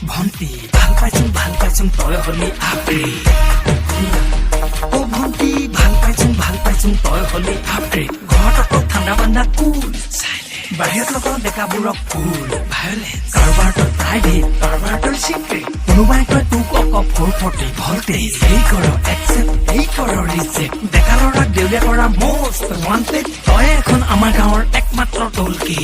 ভন্টি ভাল পাইছোং তই হলি আপৰি অ ভন্টি ভাল পাইছোং তই হলি আপৰি ঘৰত অকল ঠাণ্ডা বান্ধা কুল বাহিৰত লগত ডেকাবোৰক ফুল ভায়োলেন্স কাৰোবাৰটো প্ৰাইভেট কাৰোবাৰটো চিক্ৰেট কোনোবাই কয় তোক অক 440 ভল্টেজ এই কৰ একচেপ্ট এই কৰ ৰিজেক্ট ডেকা ল'ৰাক দেউলীয়া কৰা মষ্ট ৱান্টেড তই এখন আমাৰ গাঁৱৰ একমাত্ৰ টলকি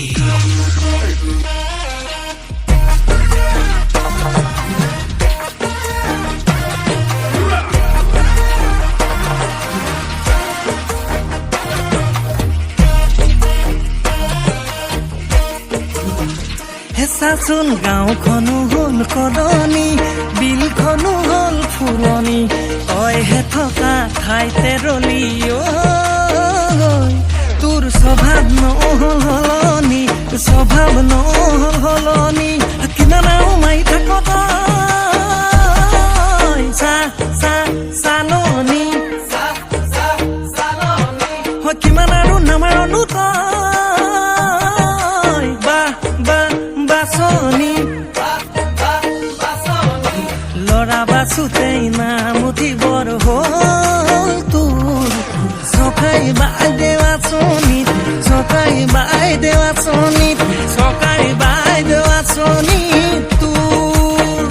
হেঁচাচোন গাঁওখনো হ'ল কলনি বিলখনো হ'ল ফুলনি তইহে থকা ঠাইতে ৰলি তোৰ স্বভাৱ নহ'ল সলনি কিমান আৰু মাৰি থাক চালনি কিমান আৰু নামাৰনো তই বাছনি লৰা বাছোতেই নাম উঠিবৰ হ'ল তোৰ চৰকাৰী বাইদেউ আঁচনিত তোৰ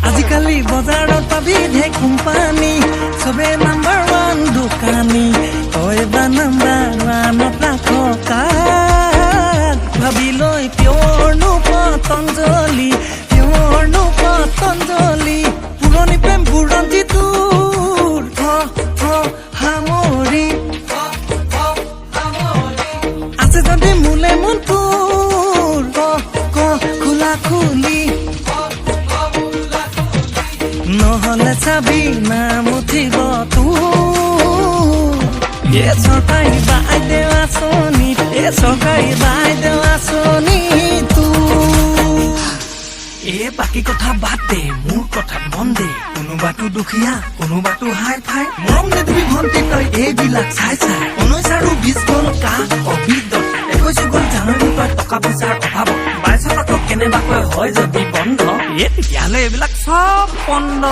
আজিকালি বজাৰত পাবি ঢেৰ কোম্পানী চবে নাম্বাৰ 1 দোকানী তই বা নাম্বাৰ 1 ৰাখ কাক ভাবি লৈ পিয়ৰনো পতঞ্জলি পুৰণি প্ৰেম বুৰঞ্জী তোৰ সামৰি আছে যদি মোলে মন তোৰ খোলা খুলি নহলে চাবি নাম উঠিব তোৰ চৰকাৰী বাইদেউ আঁচনি তোৰ বাকী কথা বাদ দে মোৰ কথাত মন দে কোনোবাটো দুখীয়া কোনোবাটো হাই ফাই মৰম দে তুমি ভন্টি তই এইবিলাক চাই 19 আৰু 20 গ'ল কা অভিজ্ঞ 21 গ'ল জাননী তই টকা পইচাৰ অভাৱ 22 আকৌ কেনেবাকৈ হয় যদি বন্ধ তেতিয়াহ'লে এইবিলাক চব বন্ধ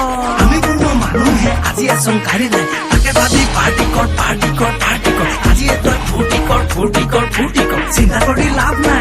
আমি কোনো মানুহে আজি আছোং কাঢ়ি নাই তাকে ভাবি পাৰ্টি কৰ আজি তই ফূৰ্তি কৰ চিন্তা কৰি লাভ নাই